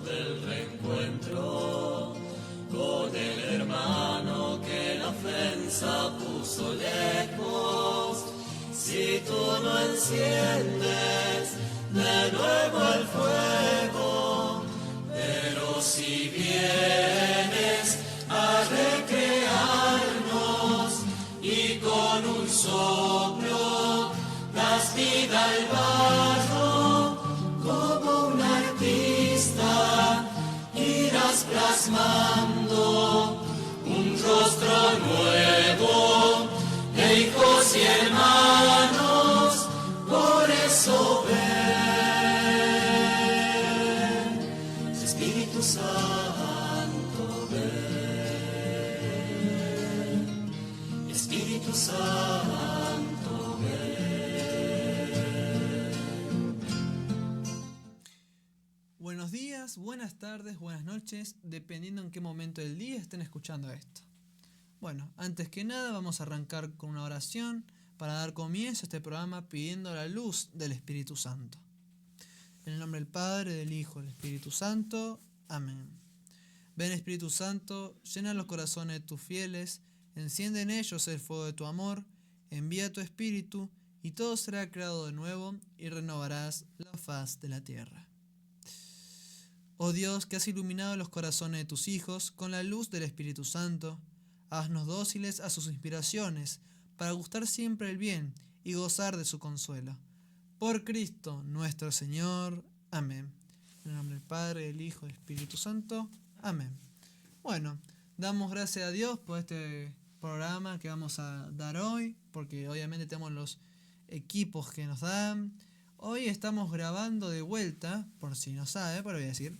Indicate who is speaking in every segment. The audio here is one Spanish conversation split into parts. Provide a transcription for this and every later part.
Speaker 1: del reencuentro con el hermano que la ofensa puso lejos. Si tú no enciendes de nuevo el fuego, pero si vienes a recrearnos y con un soplo das vida al barro, como un artista irás plasmando un rostro nuevo de hijos y hermanos. Por eso ven, Espíritu Santo, ven, Espíritu Santo, ven.
Speaker 2: Buenos días, buenas tardes, buenas noches, dependiendo en qué momento del día estén escuchando esto. Bueno, antes que nada vamos a arrancar con una oración para dar comienzo a este programa pidiendo la luz del Espíritu Santo. En el nombre del Padre, del Hijo, del Espíritu Santo. Amén. Ven, Espíritu Santo, llena los corazones de tus fieles, enciende en ellos el fuego de tu amor, envía tu Espíritu y todo será creado de nuevo y renovarás la faz de la tierra. Oh Dios, que has iluminado los corazones de tus hijos con la luz del Espíritu Santo, haznos dóciles a sus inspiraciones, para gustar siempre el bien y gozar de su consuelo. Por Cristo nuestro Señor. Amén. En el nombre del Padre, del Hijo y del Espíritu Santo. Amén. Bueno, damos gracias a Dios por este programa que vamos a dar hoy, porque obviamente tenemos los equipos que nos dan. Hoy estamos grabando de vuelta, por si no sabe, pero voy a decir,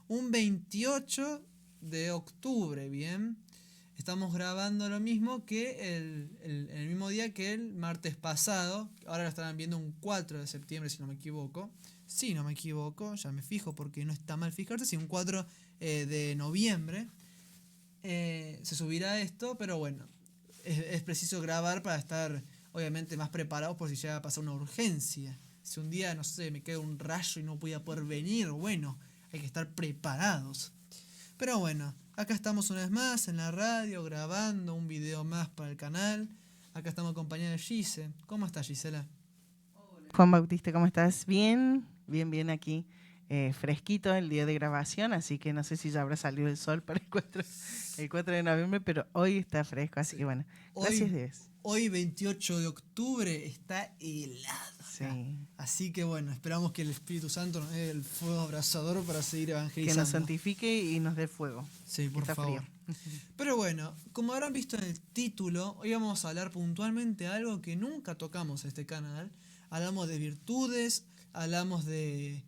Speaker 2: un 28 de octubre, ¿bien? Estamos grabando lo mismo que el mismo día que el martes pasado. Ahora lo estarán viendo un 4 de septiembre, si no me equivoco. Si no me equivoco, ya me fijo porque no está mal fijarse. Si un 4 de noviembre se subirá esto, pero bueno, es preciso grabar para estar obviamente más preparados por si llega a pasar una urgencia. Si un día, no sé, me queda un rayo y no voy a poder venir, bueno, hay que estar preparados. Pero bueno, acá estamos una vez más en la radio grabando un video más para el canal. Acá estamos acompañados de Gise. ¿Cómo estás, Gisela?
Speaker 3: Juan Bautista, ¿cómo estás? Bien aquí. Fresquito el día de grabación, así que no sé si ya habrá salido el sol para el 4 de noviembre, pero hoy está fresco, así que bueno, gracias Dios.
Speaker 2: Hoy 28 de octubre está helado.
Speaker 3: Sí.
Speaker 2: Así que bueno, esperamos que el Espíritu Santo nos dé el fuego abrasador para seguir evangelizando.
Speaker 3: Que nos santifique y nos dé fuego.
Speaker 2: Sí, por favor. Frío. Pero bueno, como habrán visto en el título, hoy vamos a hablar puntualmente de algo que nunca tocamos en este canal. Hablamos de virtudes, hablamos de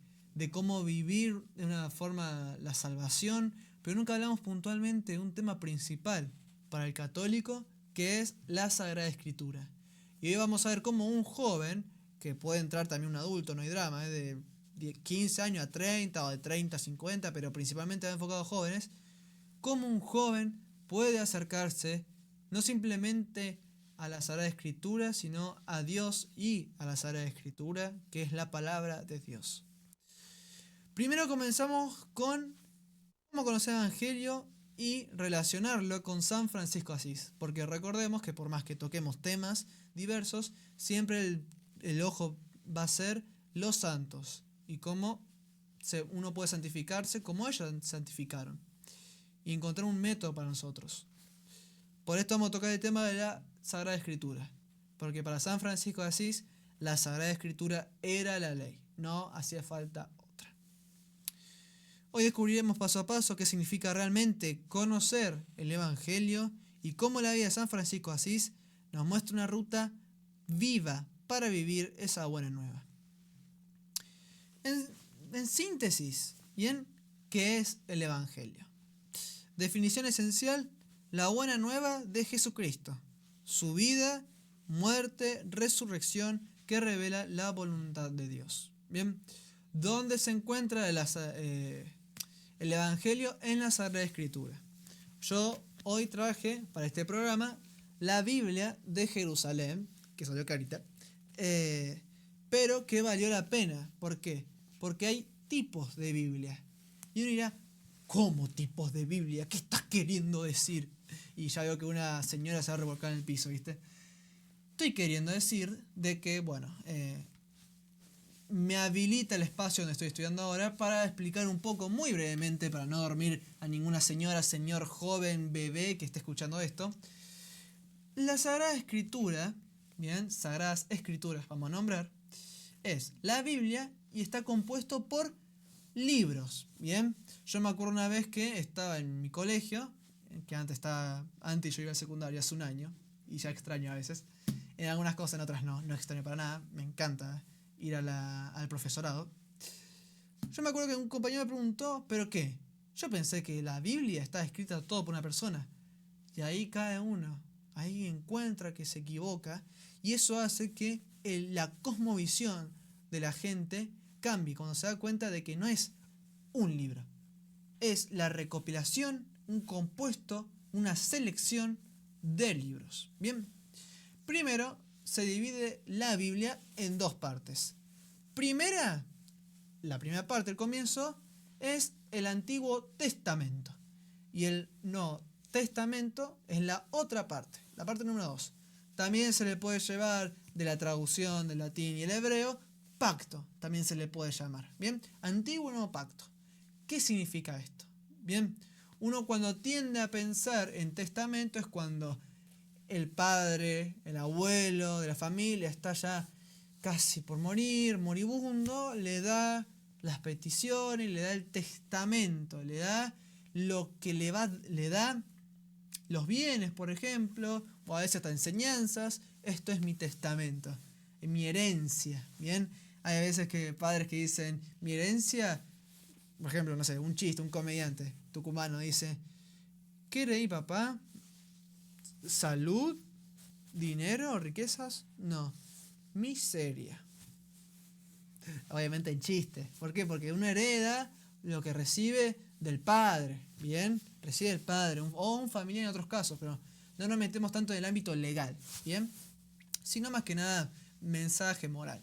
Speaker 2: cómo vivir de una forma la salvación, pero nunca hablamos puntualmente de un tema principal para el católico, que es la Sagrada Escritura. Y hoy vamos a ver cómo un joven, que puede entrar también un adulto, no hay drama, de 15 años a 30 o de 30 a 50, pero principalmente va enfocado a jóvenes, cómo un joven puede acercarse no simplemente a la Sagrada Escritura, sino a Dios y a la Sagrada Escritura, que es la palabra de Dios. Primero comenzamos con cómo conocer el Evangelio y relacionarlo con San Francisco de Asís, porque recordemos que por más que toquemos temas diversos, siempre el ojo va a ser los santos y cómo uno puede santificarse como ellos santificaron y encontrar un método para nosotros. Por esto vamos a tocar el tema de la Sagrada Escritura, porque para San Francisco de Asís la Sagrada Escritura era la ley, no hacía falta otra. Hoy descubriremos paso a paso qué significa realmente conocer el Evangelio y cómo la vida de San Francisco de Asís nos muestra una ruta viva para vivir esa buena nueva. En síntesis, ¿bien? ¿Qué es el Evangelio? Definición esencial: la buena nueva de Jesucristo, su vida, muerte, resurrección, que revela la voluntad de Dios. Bien, ¿dónde se encuentra el Evangelio? En la Sagrada Escritura. Yo hoy traje para este programa la Biblia de Jerusalén, que salió carita, pero que valió la pena. ¿Por qué? Porque hay tipos de Biblia. Y uno dirá, ¿cómo tipos de Biblia? ¿Qué estás queriendo decir? Y ya veo que una señora se va a revolcar en el piso, ¿viste? Estoy queriendo decir de que, bueno, me habilita el espacio donde estoy estudiando ahora para explicar un poco, muy brevemente, para no dormir a ninguna señora, señor, joven, bebé que esté escuchando esto. La Sagrada Escritura, bien, Sagradas Escrituras, vamos a nombrar, es la Biblia y está compuesto por libros, bien. Yo me acuerdo una vez que estaba en mi colegio, que antes yo iba al secundario hace un año, y ya extraño a veces. En algunas cosas, en otras no extraño para nada, me encanta ir al profesorado. Yo me acuerdo que un compañero me preguntó, ¿pero qué? Yo pensé que la Biblia está escrita todo por una persona. Y ahí cae uno, ahí encuentra que se equivoca, y eso hace que la cosmovisión de la gente cambie cuando se da cuenta de que no es un libro, es la recopilación, un compuesto, una selección de libros. Bien, primero se divide la Biblia en dos partes. La primera parte, el comienzo, es el Antiguo Testamento. Y el Nuevo Testamento es la otra parte, la parte número 2. También se le puede llevar de la traducción del latín y el hebreo, pacto, también se le puede llamar. Bien, Antiguo y Nuevo Pacto. ¿Qué significa esto? Bien, uno cuando tiende a pensar en testamento es cuando el padre, el abuelo de la familia está ya casi por morir, moribundo, le da las peticiones, le da el testamento, le da lo que le da los bienes, por ejemplo, o a veces hasta enseñanzas. Esto es mi testamento, mi herencia, ¿bien? Hay veces que padres que dicen, mi herencia, por ejemplo, no sé, un chiste, un comediante tucumano dice, ¿qué heredí, papá? ¿Salud? ¿Dinero? ¿Riquezas? No, miseria. Obviamente en chiste. ¿Por qué? Porque uno hereda lo que recibe del padre, ¿bien? Recibe del padre, o un familiar en otros casos, pero no nos metemos tanto en el ámbito legal, ¿bien? Sino más que nada mensaje moral.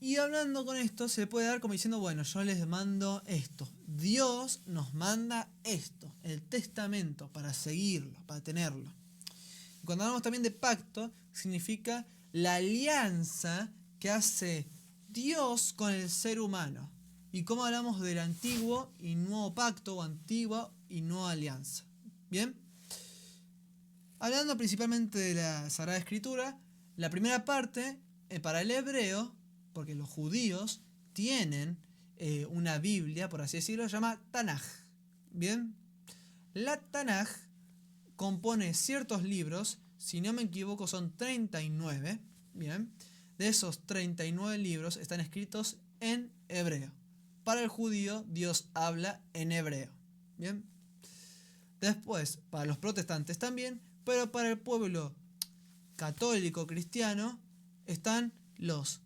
Speaker 2: Y hablando con esto, se puede dar como diciendo, bueno, yo les mando esto. Dios nos manda esto, el testamento, para seguirlo, para tenerlo. Y cuando hablamos también de pacto, significa la alianza que hace Dios con el ser humano. Y cómo hablamos del antiguo y nuevo pacto, o antigua y nueva alianza. ¿Bien? Hablando principalmente de la Sagrada Escritura, la primera parte, para el hebreo, porque los judíos tienen una Biblia, por así decirlo, se llama Tanaj. ¿Bien? La Tanaj compone ciertos libros, si no me equivoco son 39, ¿bien? De esos 39 libros están escritos en hebreo. Para el judío, Dios habla en hebreo, ¿bien? Después, para los protestantes también, pero para el pueblo católico cristiano están los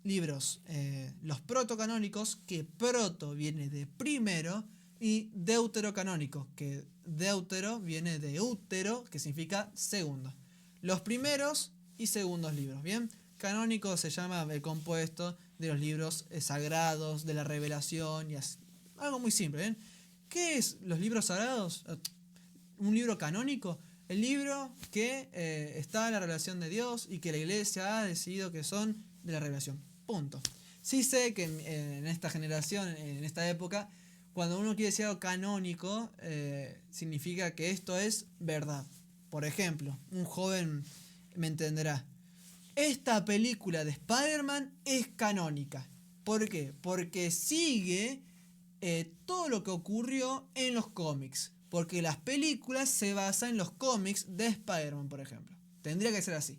Speaker 2: libros, los protocanónicos, que proto viene de primero, y deuterocanónicos, que deutero viene de útero, que significa segundo. Los primeros y segundos libros, ¿bien? Canónico se llama el compuesto de los libros sagrados, de la revelación, y así. Algo muy simple, ¿bien? ¿Qué es los libros sagrados? Un libro canónico, el libro que está en la revelación de Dios y que la iglesia ha decidido que son de la revelación. Punto. Sí sé que en esta generación, en esta época, cuando uno quiere decir algo canónico, significa que esto es verdad. Por ejemplo, un joven me entenderá. Esta película de Spider-Man es canónica. ¿Por qué? Porque sigue todo lo que ocurrió en los cómics. Porque las películas se basan en los cómics de Spider-Man, por ejemplo. Tendría que ser así.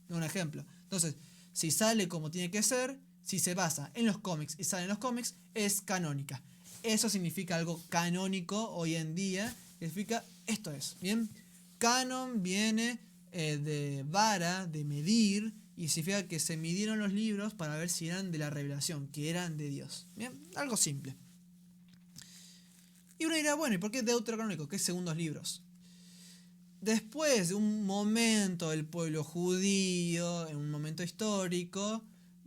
Speaker 2: Un ejemplo. Entonces, si sale como tiene que ser, si se basa en los cómics y sale en los cómics, es canónica. Eso significa algo canónico hoy en día. Significa esto es, ¿bien? Canon viene de vara, de medir, y significa que se midieron los libros para ver si eran de la revelación, que eran de Dios. ¿Bien? Algo simple. Y uno dirá, bueno, ¿y por qué deuterocanónico? ¿Qué segundos libros? Después de un momento del pueblo judío, en un momento histórico,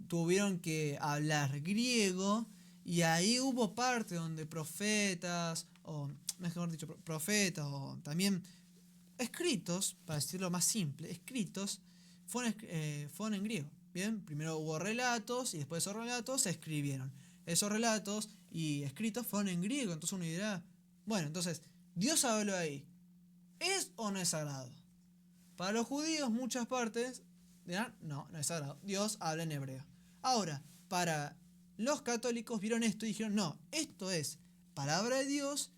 Speaker 2: tuvieron que hablar griego, Y ahí hubo parte donde profetas, o mejor dicho, profetas, o también escritos, para decirlo más simple, escritos, fueron en griego. Bien, primero hubo relatos y después esos relatos se escribieron. Esos relatos y escritos fueron en griego. Entonces uno dirá, bueno, entonces, Dios habló ahí. ¿Es o no es sagrado? Para los judíos, muchas partes dirán, no, no es sagrado. Dios habla en hebreo. Ahora, para los católicos vieron esto y dijeron, no, esto es palabra de Dios,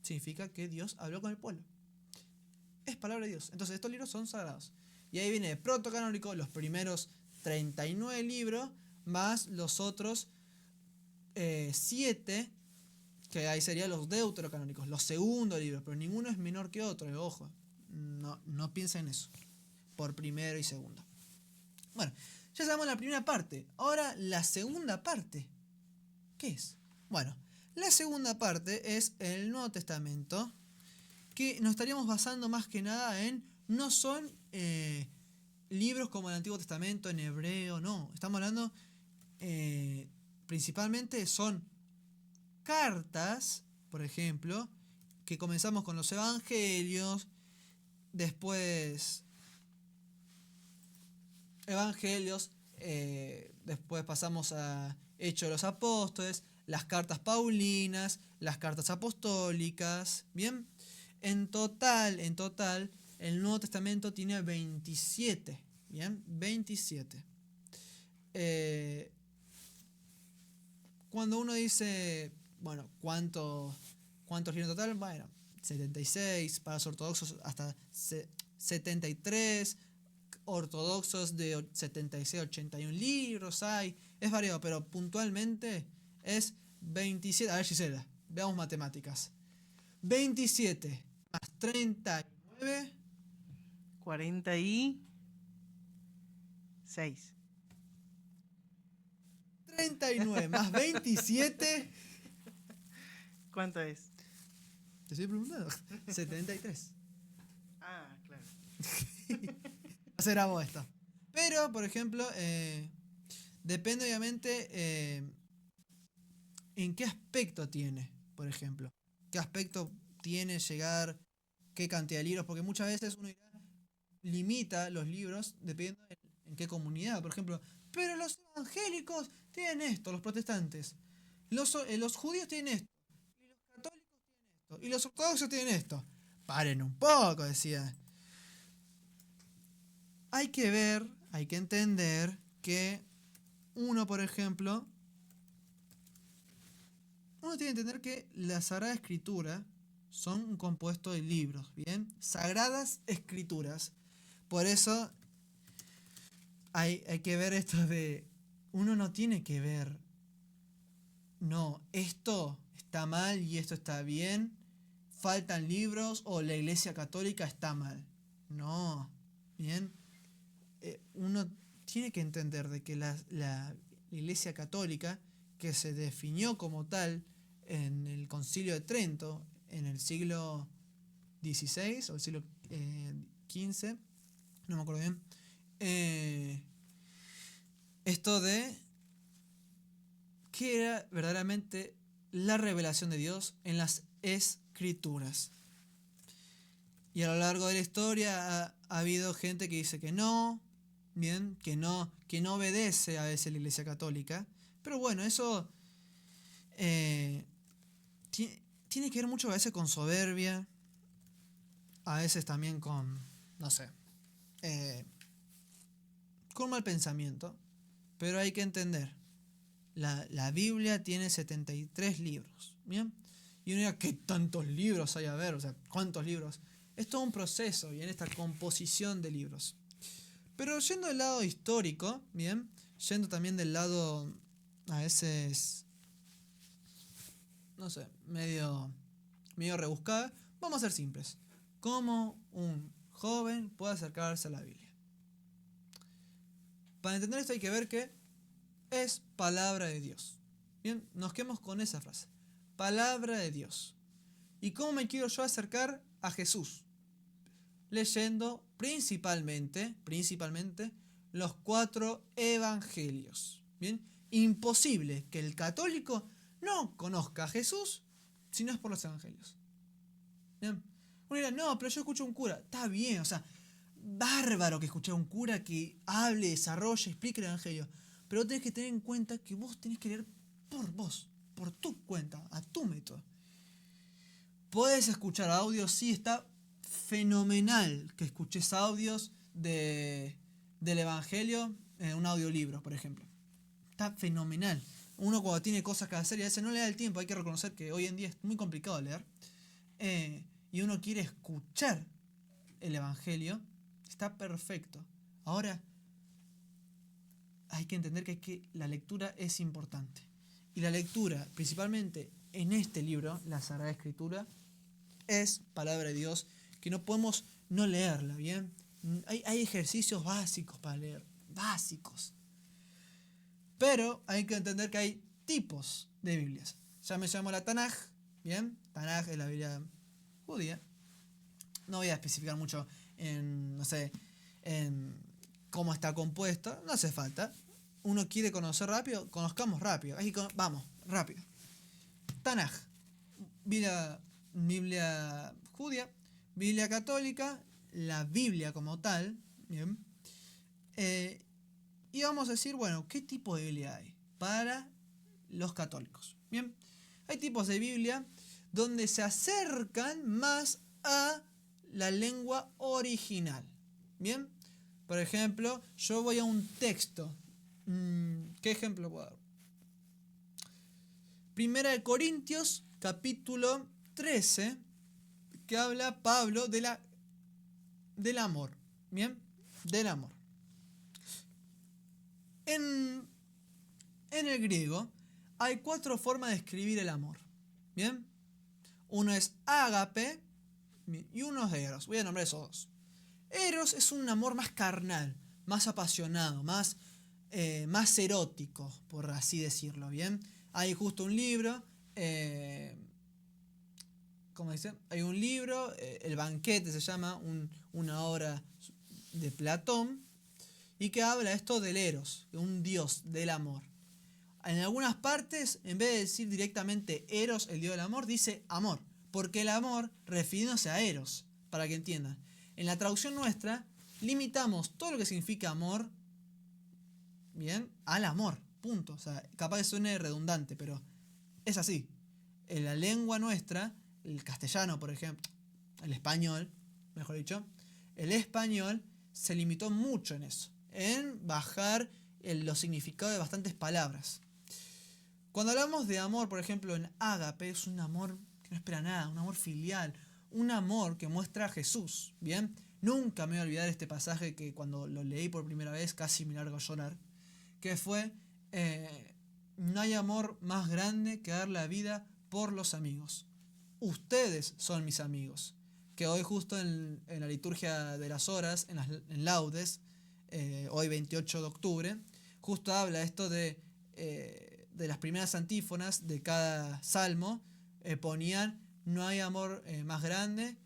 Speaker 2: significa que Dios habló con el pueblo. Es palabra de Dios. Entonces estos libros son sagrados. Y ahí viene el protocanónico, los primeros 39 libros, más los otros 7, que ahí serían los deuterocanónicos, los segundos libros, pero ninguno es menor que otro, ojo. No piensen en eso. Por primero y segundo. Bueno, ya sabemos la primera parte. Ahora la segunda parte. ¿Qué es? Bueno, la segunda parte es el Nuevo Testamento, que nos estaríamos basando más que nada en, no son libros como el Antiguo Testamento en hebreo, no. Estamos hablando, principalmente son cartas, por ejemplo, que comenzamos con los evangelios, después después pasamos a Hechos de los Apóstoles, las cartas paulinas, las cartas apostólicas, ¿bien? En total, el Nuevo Testamento tiene 27, ¿bien? 27. Cuando uno dice, bueno, ¿cuántos libros en total? Bueno, 76, para los ortodoxos hasta 73, ortodoxos de 76 a 81 libros hay, es variado, pero puntualmente es 27. A ver, Gisela, veamos matemáticas. 27 más 39.
Speaker 3: 46.
Speaker 2: 39 más 27.
Speaker 3: ¿Cuánto es?
Speaker 2: Te estoy preguntando. 73.
Speaker 3: Ah, claro.
Speaker 2: Hacer a vos esto. Pero, por ejemplo, depende obviamente en qué aspecto tiene, por ejemplo. ¿Qué aspecto tiene llegar? ¿Qué cantidad de libros? Porque muchas veces uno limita los libros dependiendo en qué comunidad. Por ejemplo, pero los evangélicos tienen esto, los protestantes. Los judíos tienen esto. Y los católicos tienen esto. Y los ortodoxos tienen esto. Paren un poco, decía. Hay que ver, hay que entender que uno, por ejemplo, uno tiene que entender que la Sagrada Escritura son un compuesto de libros, ¿bien? Sagradas Escrituras. Por eso hay que ver esto de, uno no tiene que ver, no, esto está mal y esto está bien, faltan libros o la Iglesia Católica está mal. No, ¿bien? Uno tiene que entender de que la Iglesia Católica, que se definió como tal en el Concilio de Trento, en el siglo XVI o el siglo XV, no me acuerdo bien, esto de que era verdaderamente la revelación de Dios en las Escrituras. Y a lo largo de la historia ha habido gente que dice que no, bien, que no obedece a veces la Iglesia Católica. Pero bueno, eso tiene que ver mucho a veces con soberbia, a veces también con, no sé, con mal pensamiento. Pero hay que entender, la Biblia tiene 73 libros, ¿bien? Y uno dirá, ¿qué tantos libros hay a ver? O sea, ¿cuántos libros? Es todo un proceso, bien, esta composición de libros. Pero yendo del lado histórico, bien, yendo también del lado a veces, no sé, medio rebuscado, vamos a ser simples. ¿Cómo un joven puede acercarse a la Biblia? Para entender esto hay que ver que es palabra de Dios. Bien, nos quedamos con esa frase. Palabra de Dios. ¿Y cómo me quiero yo acercar a Jesús? Leyendo principalmente los 4 evangelios. Bien, imposible que el católico no conozca a Jesús si no es por los evangelios. ¿Bien? Uno dirá, no, pero yo escucho a un cura. Está bien, o sea, bárbaro que escuche a un cura que hable, desarrolle, explique el evangelio. Pero tenés que tener en cuenta que vos tenés que leer por vos, por tu cuenta, a tu método. Podés escuchar audios, sí, está fenomenal que escuches audios del evangelio en un audiolibro, por ejemplo. Está fenomenal. Uno cuando tiene cosas que hacer y a veces no le da el tiempo, hay que reconocer que hoy en día es muy complicado leer. Y uno quiere escuchar el evangelio, está perfecto. Ahora, hay que entender que la lectura es importante. Y la lectura, principalmente en este libro, la Sagrada Escritura, es palabra de Dios, que no podemos no leerla, ¿bien? Hay ejercicios básicos para leer, básicos. Pero hay que entender que hay tipos de Biblias. Ya mencionamos la Tanaj, ¿bien? Tanaj es la Biblia judía. No voy a especificar mucho en, no sé, en cómo está compuesto, no hace falta. Uno quiere conocer rápido, conozcamos rápido. Vamos, rápido. Tanaj, Biblia judía, Biblia católica, la Biblia como tal, ¿bien? Y vamos a decir, bueno, ¿qué tipo de Biblia hay para los católicos? Bien, hay tipos de Biblia donde se acercan más a la lengua original. Bien, por ejemplo, yo voy a un texto. ¿Qué ejemplo puedo dar? Primera de Corintios, capítulo 13, que habla Pablo del amor. Bien, del amor. En el griego hay 4 formas de escribir el amor. Bien, uno es ágape y uno es eros. Voy a nombrar esos dos. Eros es un amor más carnal, más apasionado, más erótico, por así decirlo. Bien, hay justo un libro. ¿Cómo dice? Hay un libro, El banquete se llama, una obra de Platón, y que habla esto del Eros, un dios del amor. En algunas partes, en vez de decir directamente Eros, el dios del amor, dice amor, porque el amor, refiriéndose a Eros, para que entiendan. En la traducción nuestra, limitamos todo lo que significa amor, bien, al amor, punto. O sea, capaz que suene redundante, pero es así. En la lengua nuestra, el castellano, por ejemplo, el español, mejor dicho, el español se limitó mucho en eso, en bajar los significados de bastantes palabras. Cuando hablamos de amor, por ejemplo, en ágape, es un amor que no espera nada, un amor filial, un amor que muestra a Jesús, ¿bien? Nunca me voy a olvidar este pasaje que cuando lo leí por primera vez casi me largo a llorar, que fue, no hay amor más grande que dar la vida por los amigos. Ustedes son mis amigos. Que hoy justo en la liturgia de las horas, en laudes, hoy 28 de octubre, justo habla esto de las primeras antífonas de cada salmo, ponían, no hay amor más grande.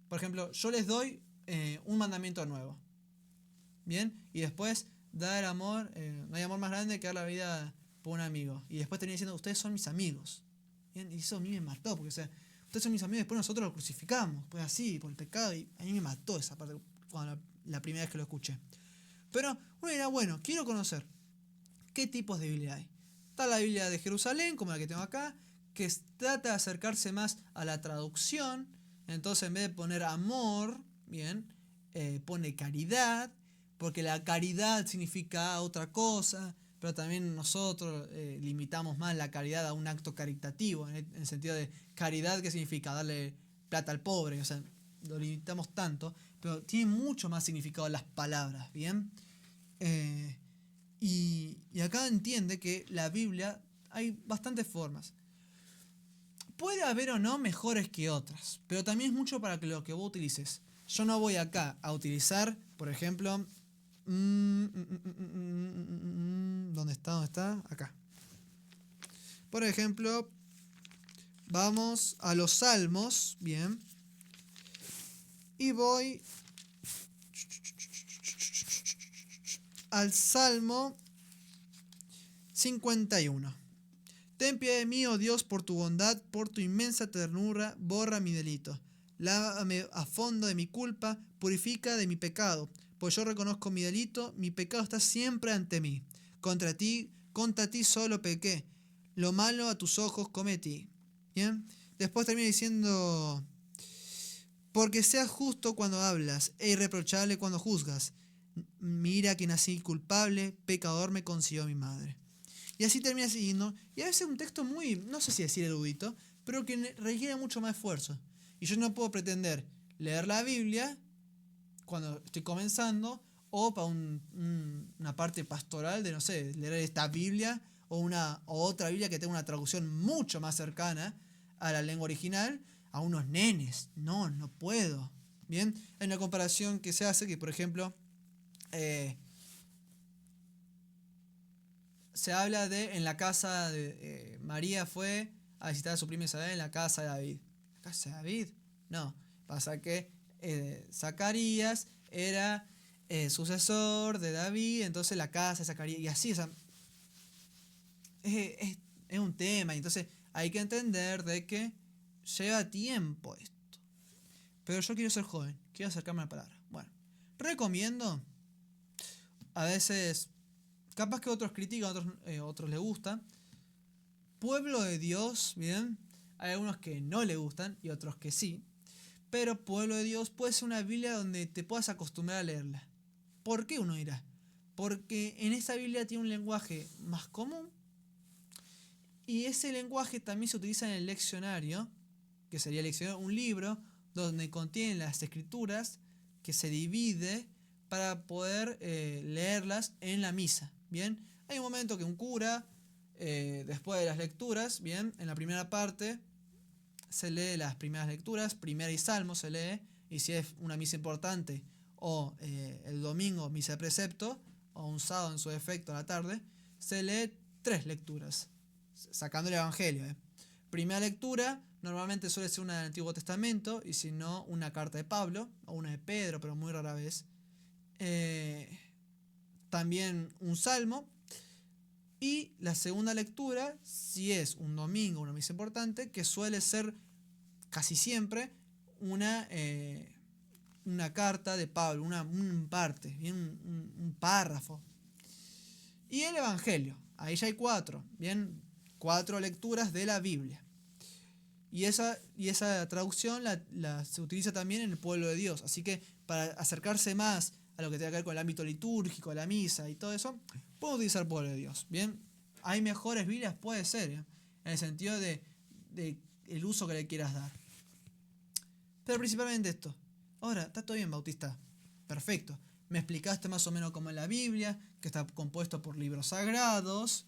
Speaker 2: Por ejemplo, yo les doy un mandamiento nuevo. Bien, y después dar amor, no hay amor más grande que dar la vida por un amigo. Y después termina diciendo, ustedes son mis amigos. Bien, y eso a mí me mató, porque o sea, ustedes son mis amigos, después nosotros lo crucificamos, pues así, por el pecado, y a mí me mató esa parte cuando la primera vez que lo escuché. Pero uno dirá, bueno, quiero conocer qué tipos de Biblia hay. Está la Biblia de Jerusalén, como la que tengo acá, que trata de acercarse más a la traducción. Entonces en vez de poner amor, bien, pone caridad, porque la caridad significa otra cosa, pero también nosotros limitamos más la caridad a un acto caritativo, en el sentido de caridad, que significa darle plata al pobre, o sea, lo limitamos tanto, pero tiene mucho más significado las palabras, ¿bien? Y acá entiende que la Biblia hay bastantes formas. Puede haber o no mejores que otras, pero también es mucho para lo que vos utilices. Yo no voy acá a utilizar, por ejemplo, ¿dónde está? Acá. Por ejemplo, vamos a los salmos, bien, y voy al Salmo 51. Ten piedad de mí, oh Dios, por tu bondad, por tu inmensa ternura, borra mi delito. Lávame a fondo de mi culpa, purifica de mi pecado, pues yo reconozco mi delito, mi pecado está siempre ante mí. Contra ti solo pequé, lo malo a tus ojos cometí. ¿Bien? Después termina diciendo, porque seas justo cuando hablas e irreprochable cuando juzgas. Mira que nací culpable, pecador me consiguió mi madre. Y así termina siguiendo. Y a veces es un texto muy, no sé si decir erudito, pero que requiere mucho más esfuerzo. Y yo no puedo pretender leer la Biblia cuando estoy comenzando, o para una parte pastoral de, no sé, leer esta Biblia o otra Biblia que tenga una traducción mucho más cercana a la lengua original, a unos nenes. No puedo. Bien, hay una comparación que se hace que, por ejemplo, se habla de en la casa de María fue a visitar a su prima Isabel en la casa de David. ¿La casa de David? No. Pasa que Zacarías era sucesor de David, entonces la casa de Zacarías, y así, o sea, es un tema, y entonces hay que entender de que lleva tiempo esto. Pero yo quiero ser joven, quiero acercarme a la palabra. Bueno, recomiendo, a veces, capaz que otros critican, otros les gusta, Pueblo de Dios, ¿bien? Hay algunos que no le gustan y otros que sí. Pero Pueblo de Dios puede ser una Biblia donde te puedas acostumbrar a leerla. ¿Por qué uno dirá? Porque en esa Biblia tiene un lenguaje más común y ese lenguaje también se utiliza en el leccionario, que sería el leccionario, un libro donde contiene las escrituras que se divide para poder leerlas en la misa. Bien, hay un momento que un cura, después de las lecturas, bien, en la primera parte se lee las primeras lecturas, primera y salmo se lee, y si es una misa importante o el domingo misa de precepto o un sábado en su defecto a la tarde, se lee 3 lecturas, sacando el Evangelio. Primera lectura normalmente suele ser una del Antiguo Testamento, y si no, una carta de Pablo o una de Pedro, pero muy rara vez. También un salmo. Y la segunda lectura, si es un domingo, una misa importante, que suele ser casi siempre una carta de Pablo, un parte, bien, un párrafo. Y el Evangelio, ahí ya hay 4, bien, 4 lecturas de la Biblia. Y esa traducción se utiliza también en el Pueblo de Dios. Así que para acercarse más a lo que tenga que ver con el ámbito litúrgico, la misa y todo eso, puedo utilizar Pueblo de Dios. Bien, hay mejores Biblias, puede ser, en el sentido de el uso que le quieras dar. Pero principalmente esto. Ahora, está todo bien, Bautista. Perfecto. Me explicaste más o menos cómo es la Biblia, que está compuesto por libros sagrados,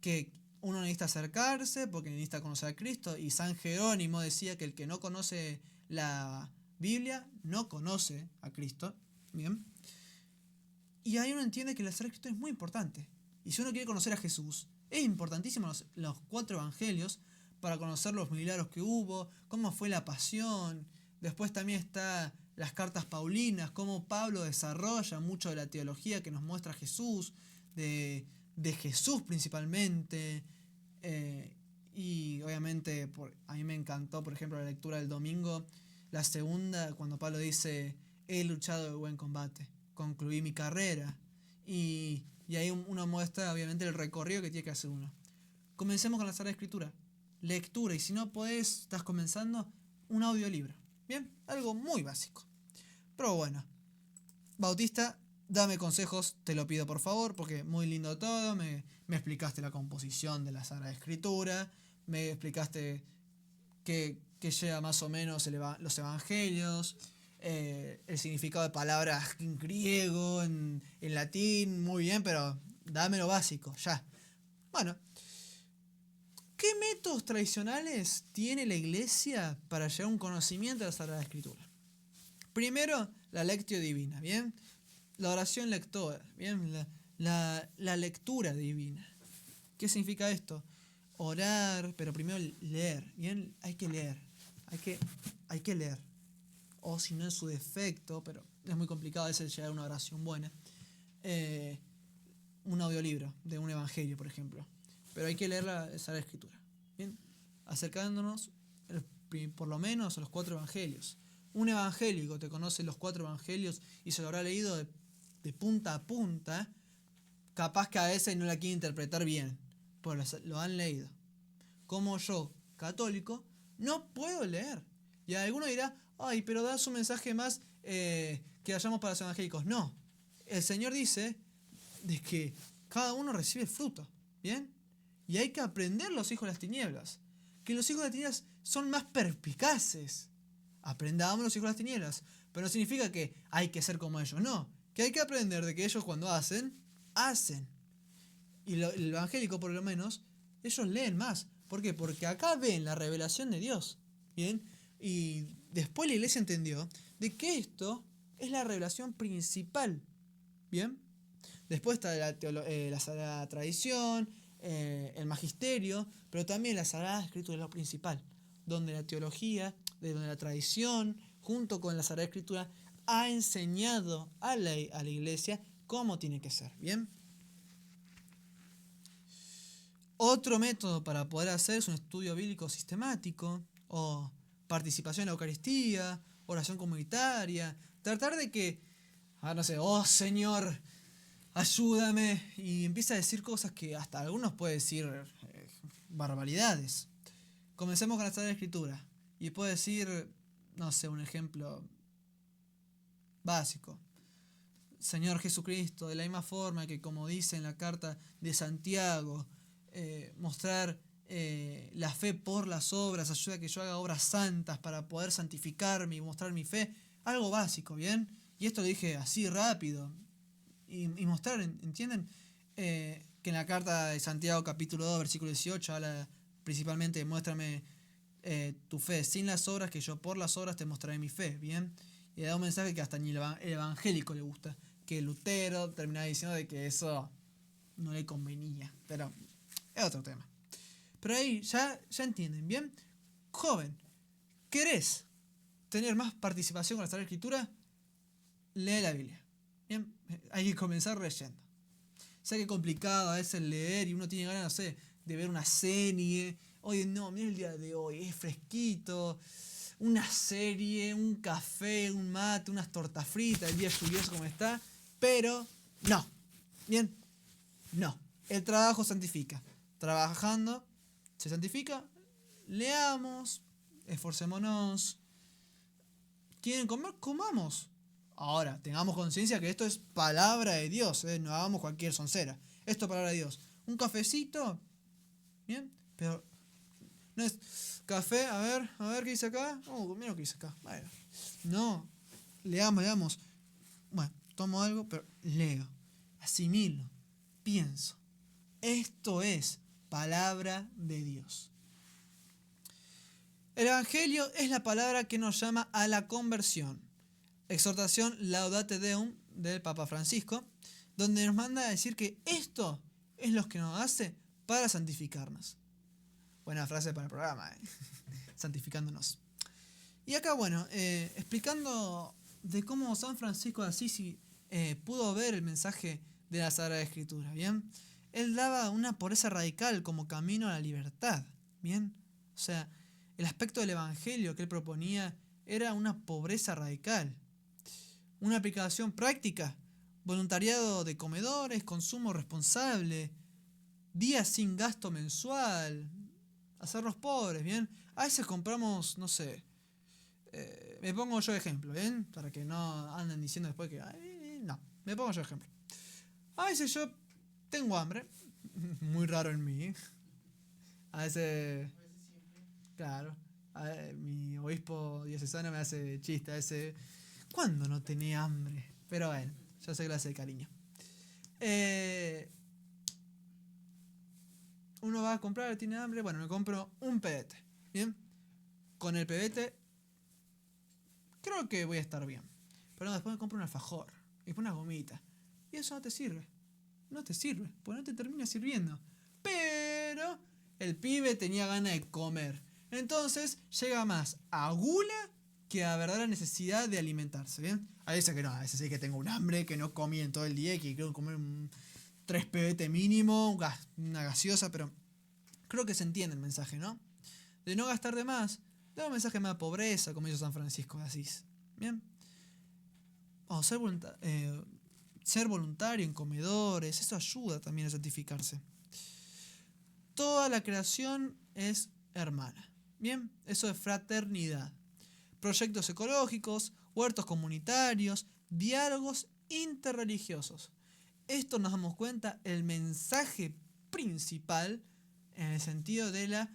Speaker 2: que uno necesita acercarse porque necesita conocer a Cristo. Y San Jerónimo decía que el que no conoce la Biblia no conoce a Cristo. Bien. Y ahí uno entiende que la Sagrada Escritura es muy importante. Y si uno quiere conocer a Jesús, es importantísimo los 4 evangelios para conocer los milagros que hubo, cómo fue la pasión. Después también está las cartas paulinas, cómo Pablo desarrolla mucho de la teología que nos muestra Jesús, de Jesús principalmente. Y obviamente a mí me encantó, por ejemplo, la lectura del domingo, la segunda, cuando Pablo dice, he luchado el buen combate, concluí mi carrera. Y ahí uno muestra obviamente el recorrido que tiene que hacer uno. Comencemos con la Sagrada Escritura. Lectura, y si no podés, estás comenzando, un audiolibro. Bien, algo muy básico. Pero bueno, Bautista, dame consejos, te lo pido por favor, porque muy lindo todo. Me explicaste la composición de la Sagrada Escritura, me explicaste qué lleva más o menos los evangelios, el significado de palabras en griego, en latín, muy bien, pero dame lo básico, ya. Bueno, ¿qué métodos tradicionales tiene la Iglesia para llegar a un conocimiento de la Sagrada Escritura? Primero, la lectio divina, ¿bien? La oración lectora, ¿bien? La lectura divina. ¿Qué significa esto? Orar, pero primero leer, ¿bien? Hay que leer, hay que leer. O si no, en su defecto, pero es muy complicado a veces llegar a una oración buena. un audiolibro de un evangelio, por ejemplo. Pero hay que leer la Sagrada Escritura. ¿Bien? Acercándonos por lo menos a los 4 evangelios. Un evangélico te conoce los 4 evangelios y se lo habrá leído de punta a punta. Capaz que a veces no la quiere interpretar bien, pero lo han leído. Como yo, católico, no puedo leer. Y alguno dirá, ay, pero das un mensaje más que hayamos para los evangélicos. No, el Señor dice de que cada uno recibe el fruto, ¿bien? Y hay que aprender los hijos de las tinieblas. Que los hijos de las tinieblas son más perspicaces. Aprendamos los hijos de las tinieblas. Pero no significa que hay que ser como ellos, no. Que hay que aprender de que ellos cuando hacen. Y el evangélico, por lo menos, ellos leen más. ¿Por qué? Porque acá ven la revelación de Dios. ¿Bien? Y después la iglesia entendió de que esto es la revelación principal. ¿Bien? Después está la Sagrada Tradición, el Magisterio, pero también la Sagrada Escritura es lo principal, donde la teología, donde la tradición, junto con la Sagrada Escritura, ha enseñado a la iglesia cómo tiene que ser. ¿Bien? Otro método para poder hacer es un estudio bíblico sistemático, o participación en la Eucaristía, oración comunitaria, tratar de que, no sé, oh Señor, ayúdame, y empieza a decir cosas que hasta algunos pueden decir barbaridades. Comencemos con la Sagrada Escritura y puedo decir, no sé, un ejemplo básico. Señor Jesucristo, de la misma forma que como dice en la carta de Santiago, mostrar la fe por las obras, ayuda a que yo haga obras santas para poder santificarme y mostrar mi fe, algo básico, ¿bien? Y esto lo dije así rápido, y mostrar, ¿entienden? Que en la carta de Santiago capítulo 2, versículo 18, habla principalmente de muéstrame tu fe sin las obras, que yo por las obras te mostraré mi fe, ¿bien? Y da un mensaje que hasta ni el evangélico le gusta, que Lutero terminaba diciendo de que eso no le convenía, pero es otro tema. Pero ahí ya entienden, ¿bien? Joven, ¿querés tener más participación con la Sagrada Escritura? Lee la Biblia. Bien, hay que comenzar leyendo. Sé que es complicado a veces leer y uno tiene ganas, no sé, de ver una serie. Oye, no, mira el día de hoy, es fresquito. Una serie, un café, un mate, unas tortas fritas, el día lluvioso como está. Pero no. Bien, no. El trabajo santifica. Trabajando se santifica. Leamos, esforcémonos. ¿Quieren comer? Comamos. Ahora, tengamos conciencia que esto es palabra de Dios, no hagamos cualquier soncera. Esto es palabra de Dios. Un cafecito, ¿bien? Pero no es café, a ver qué dice acá. Oh, mira lo que dice acá. Bueno, no, leamos. Bueno, tomo algo, pero leo, asimilo, pienso. Esto es palabra de Dios. El Evangelio es la palabra que nos llama a la conversión. Exhortación Laudate Deum del Papa Francisco, donde nos manda a decir que esto es lo que nos hace para santificarnos. Buena frase para el programa, santificándonos. Y acá, bueno, explicando de cómo San Francisco de Asís pudo ver el mensaje de la Sagrada Escritura, ¿bien? Él daba una pureza radical como camino a la libertad, ¿bien? O sea, el aspecto del Evangelio que él proponía era una pobreza radical. Una aplicación práctica, voluntariado de comedores, consumo responsable, días sin gasto mensual, hacerlos pobres, ¿bien? A veces compramos, no sé, me pongo yo de ejemplo, ¿bien? Para que no anden diciendo después que, no, me pongo yo de ejemplo. A veces yo tengo hambre, muy raro en mí, a veces, claro, mi obispo diocesano me hace chiste, a veces, ¿cuándo no tenía hambre? Pero bueno, yo sé clase de cariño. Uno va a comprar, tiene hambre, bueno, me compro un pebete, ¿bien? Con el pebete creo que voy a estar bien. Pero después me compro un alfajor, y después una gomita. Y eso no te sirve. No te sirve, pues no te termina sirviendo. Pero el pibe tenía ganas de comer. Entonces llega más a gula que a verdadera necesidad de alimentarse, ¿bien? A veces que no, a veces sí que tengo un hambre, que no comí en todo el día y que quiero comer 3 pbt mínimo, una gaseosa, pero creo que se entiende el mensaje, ¿no? De no gastar de más, de un mensaje más de pobreza, como hizo San Francisco de Asís. Bien. O ser voluntario en comedores, eso ayuda también a santificarse. Toda la creación es hermana. Bien, eso es fraternidad. Proyectos ecológicos, huertos comunitarios, diálogos interreligiosos. Esto nos damos cuenta, el mensaje principal en el sentido de la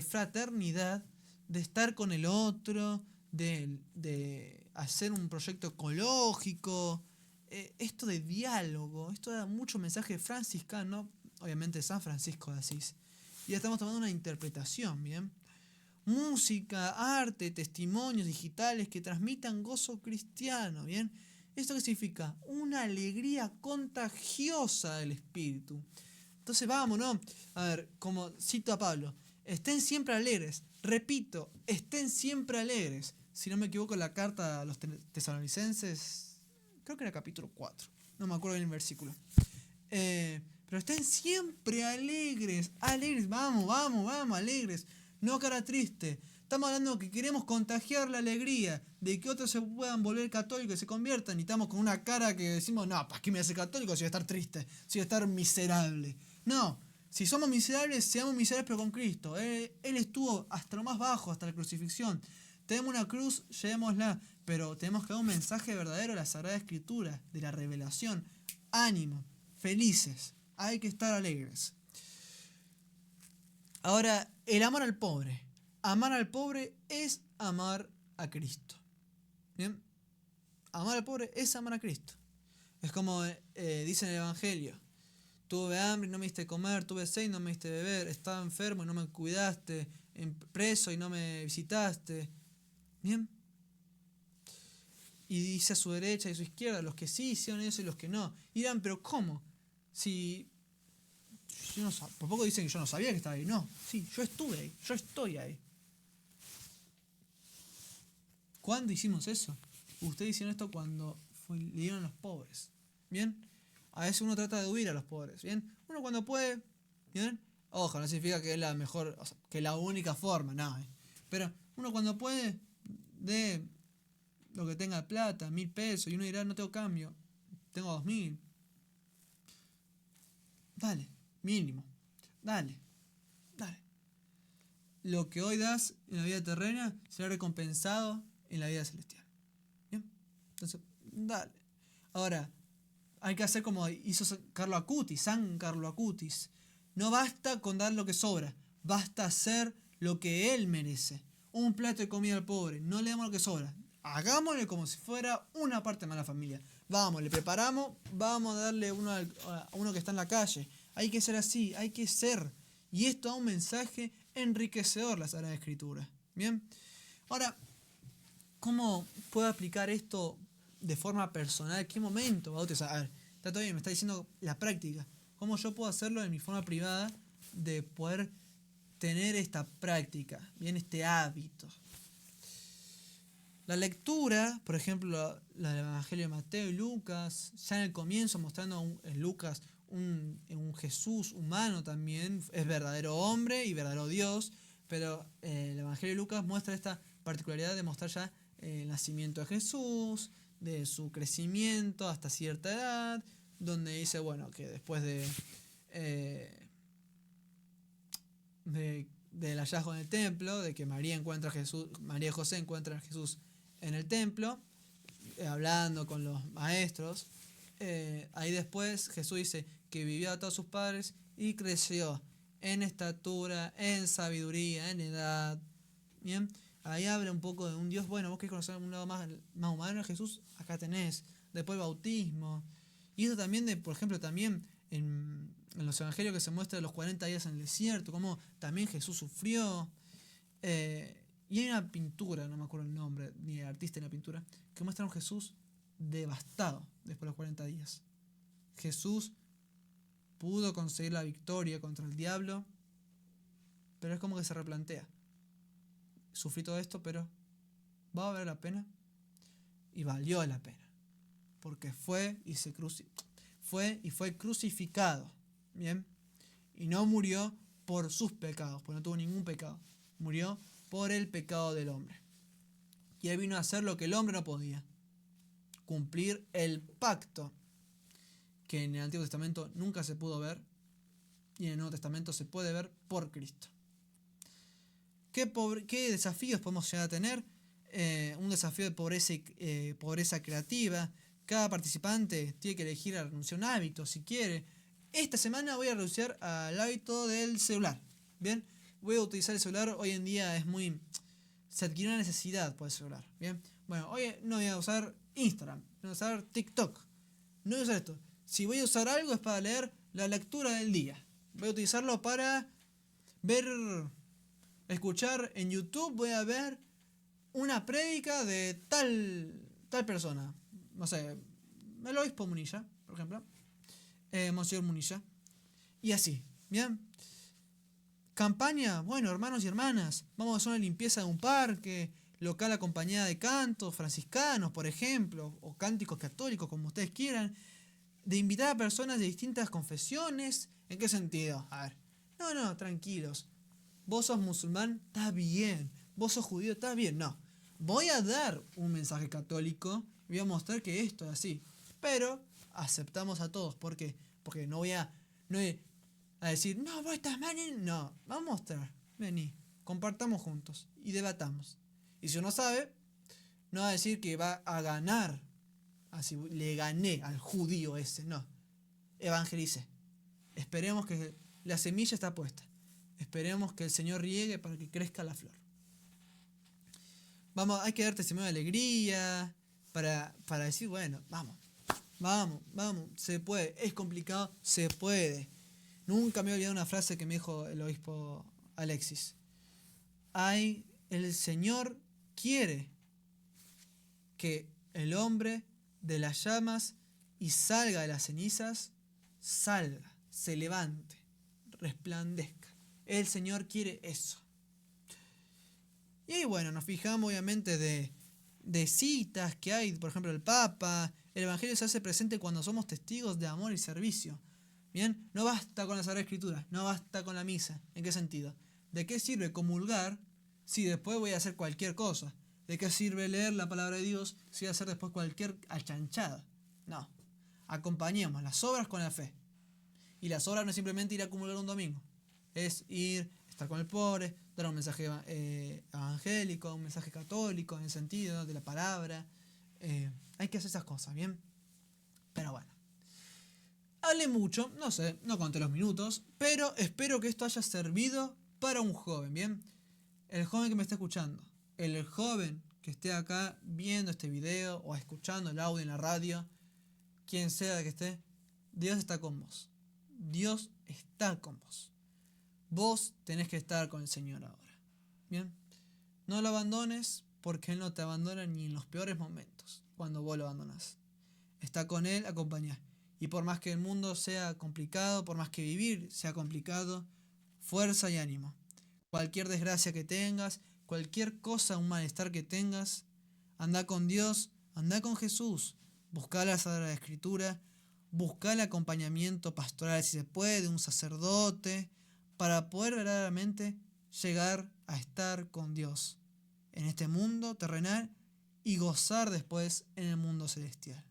Speaker 2: fraternidad, de estar con el otro, de hacer un proyecto ecológico, esto de diálogo, esto da mucho mensaje franciscano, obviamente San Francisco de Asís. Y ya estamos tomando una interpretación, ¿bien? Música, arte, testimonios digitales que transmitan gozo cristiano, ¿bien? ¿Esto qué significa? Una alegría contagiosa del espíritu. Entonces vamos, ¿no? A ver, como cito a Pablo, estén siempre alegres. Repito, estén siempre alegres. Si no me equivoco, la carta a los tesalonicenses, creo que era capítulo 4. No me acuerdo bien el versículo. Pero estén siempre alegres. Alegres, vamos, alegres. No cara triste. Estamos hablando que queremos contagiar la alegría de que otros se puedan volver católicos y se conviertan. Y estamos con una cara que decimos, no, ¿para qué me hace católico si voy a estar triste? Si voy a estar miserable. No, si somos miserables, seamos miserables pero con Cristo. Él estuvo hasta lo más bajo, hasta la crucifixión. Tenemos una cruz, llevémosla. Pero tenemos que dar un mensaje verdadero de la Sagrada Escritura, de la revelación. Ánimo, felices. Hay que estar alegres. Ahora, el amor al pobre. Amar al pobre es amar a Cristo. ¿Bien? Amar al pobre es amar a Cristo. Es como dice en el Evangelio. Tuve hambre y no me diste comer, tuve sed y no me diste beber, estaba enfermo y no me cuidaste, preso y no me visitaste. ¿Bien? Y dice a su derecha y a su izquierda, los que sí hicieron eso y los que no. Y dirán, pero ¿cómo? Si yo no, por poco dicen que yo no sabía que estaba ahí. No, sí, yo estuve ahí, yo estoy ahí. ¿Cuándo hicimos eso? Ustedes hicieron esto cuando le dieron a los pobres. ¿Bien? A veces uno trata de huir a los pobres. ¿Bien? Uno cuando puede. ¿Bien? Ojo, no significa que es la mejor, o sea, que es la única forma, no. Pero uno cuando puede, de lo que tenga plata, 1.000 pesos, y uno dirá, no tengo cambio, tengo 2.000. Dale, mínimo. Dale. Lo que hoy das en la vida terrena será recompensado en la vida celestial. ¿Bien? Entonces, dale. Ahora, hay que hacer como hizo San Carlo Acutis. No basta con dar lo que sobra, basta hacer lo que él merece. Un plato de comida al pobre, no le damos lo que sobra. Hagámosle como si fuera una parte más de la familia. Vamos, le preparamos, vamos a darle uno a uno que está en la calle. Hay que ser así, hay que ser. Y esto da un mensaje enriquecedor, la Sagrada Escritura. ¿Bien? Ahora, ¿cómo puedo aplicar esto de forma personal? ¿Qué momento, bautizar? A ver, está todo bien, me está diciendo la práctica. ¿Cómo yo puedo hacerlo de mi forma privada de poder tener esta práctica, bien, este hábito? La lectura, por ejemplo, la del Evangelio de Mateo y Lucas, ya en el comienzo mostrando en Lucas un Jesús humano también, es verdadero hombre y verdadero Dios, pero el Evangelio de Lucas muestra esta particularidad de mostrar ya el nacimiento de Jesús, de su crecimiento hasta cierta edad, donde dice, bueno, que después del hallazgo en el templo, de que María y José encuentran a Jesús en el templo, hablando con los maestros, ahí después Jesús dice que vivió a todos sus padres y creció en estatura, en sabiduría, en edad. Bien, ahí habla un poco de un Dios bueno. Vos querés conocer un lado más humano de Jesús, acá tenés. Después el bautismo. Y eso también, por ejemplo, también en los evangelios que se muestra los 40 días en el desierto, cómo también Jesús sufrió. Y hay una pintura, no me acuerdo el nombre, ni el artista en la pintura, que muestra a un Jesús devastado después de los 40 días. Jesús pudo conseguir la victoria contra el diablo, pero es como que se replantea. Sufrí todo esto, pero ¿va a valer la pena? Y valió la pena, porque fue y se crucificó. fue crucificado, ¿bien? Y no murió por sus pecados, porque no tuvo ningún pecado. Murió por el pecado del hombre. Y él vino a hacer lo que el hombre no podía. Cumplir el pacto que en el Antiguo Testamento nunca se pudo ver y en el Nuevo Testamento se puede ver por Cristo. ¿Qué desafíos podemos llegar a tener? Un desafío de pobreza creativa. Cada participante tiene que elegir a renunciar a un hábito si quiere. Esta semana voy a renunciar al hábito del celular. Bien, voy a utilizar el celular. Hoy en día se adquirió una necesidad por el celular. Bien, bueno, hoy no voy a usar Instagram, no voy a usar TikTok, no voy a usar esto. Si voy a usar algo es para leer la lectura del día. Voy a utilizarlo para escuchar en YouTube. Voy a ver una prédica de tal persona. No sé, el obispo Munilla, por ejemplo. Monseñor Munilla. Y así, ¿bien? Campaña, bueno, hermanos y hermanas, vamos a hacer una limpieza de un parque local acompañada de cantos franciscanos, por ejemplo, o cánticos católicos, como ustedes quieran, de invitar a personas de distintas confesiones. ¿En qué sentido? A ver, no, tranquilos. Vos sos musulmán, está bien. Vos sos judío, está bien. No, voy a dar un mensaje católico y voy a mostrar que esto es así. Pero aceptamos a todos. ¿Por qué? Porque no voy a decir, no, vos estás mal. No, vamos a mostrar. Vení, compartamos juntos y debatamos. Y si uno sabe, no va a decir que va a ganar. Así, le gané al judío ese. No, evangelicé. Esperemos que la semilla está puesta. Esperemos que el Señor riegue para que crezca la flor. Hay que dar testimonio de alegría para decir, bueno, vamos, se puede. Es complicado, se puede. Nunca me he olvidado una frase que me dijo el obispo Alexis. El Señor quiere que el hombre de las llamas y salga de las cenizas, salga, se levante, resplandezca. El Señor quiere eso. Y ahí, bueno, nos fijamos obviamente de citas que hay, por ejemplo, el Papa. El Evangelio se hace presente cuando somos testigos de amor y servicio. Bien, no basta con la Sagrada Escritura, no basta con la misa. ¿En qué sentido? ¿De qué sirve comulgar si después voy a hacer cualquier cosa? ¿De qué sirve leer la palabra de Dios si voy a hacer después cualquier achanchada? No, acompañemos las obras con la fe. Y las obras no es simplemente ir a comulgar un domingo, es estar con el pobre, dar un mensaje evangélico, un mensaje católico en el sentido de la palabra. Hay que hacer esas cosas, ¿bien? Pero bueno, hablé mucho, no sé, no conté los minutos, pero espero que esto haya servido para un joven, ¿bien? El joven que me está escuchando, el joven que esté acá viendo este video o escuchando el audio en la radio, quien sea que esté, Dios está con vos. Dios está con vos. Vos tenés que estar con el Señor ahora. Bien, no lo abandones porque Él no te abandona ni en los peores momentos cuando vos lo abandonás. Está con Él, acompañá. Y por más que el mundo sea complicado, por más que vivir sea complicado, fuerza y ánimo. Cualquier desgracia que tengas, cualquier cosa, un malestar que tengas, anda con Dios, anda con Jesús. Buscá la Sagrada Escritura, buscá el acompañamiento pastoral si se puede, de un sacerdote, para poder verdaderamente llegar a estar con Dios en este mundo terrenal y gozar después en el mundo celestial.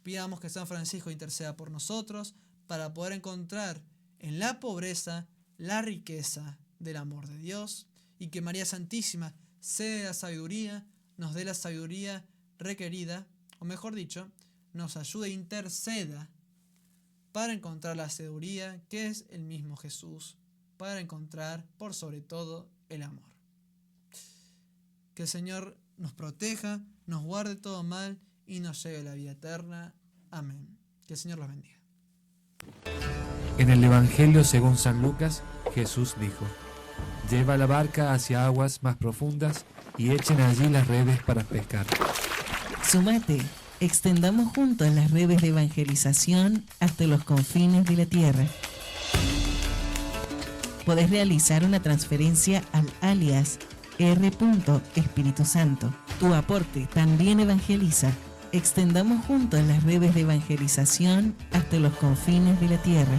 Speaker 2: Pidamos que San Francisco interceda por nosotros para poder encontrar en la pobreza la riqueza del amor de Dios y que María Santísima sea la sabiduría, nos dé la sabiduría requerida, o mejor dicho, nos ayude e interceda para encontrar la sabiduría que es el mismo Jesús, para encontrar por sobre todo el amor. Que el Señor nos proteja, nos guarde todo mal y nos lleve a la vida eterna. Amén. Que el Señor los bendiga.
Speaker 4: En el Evangelio según San Lucas, Jesús dijo: lleva la barca hacia aguas más profundas y echen allí las redes para pescar.
Speaker 3: Sumate, extendamos juntos las redes de evangelización hasta los confines de la tierra. Podés realizar una transferencia al alias R. Espíritu Santo. Tu aporte también evangeliza. Extendamos juntos las redes de evangelización hasta los confines de la tierra.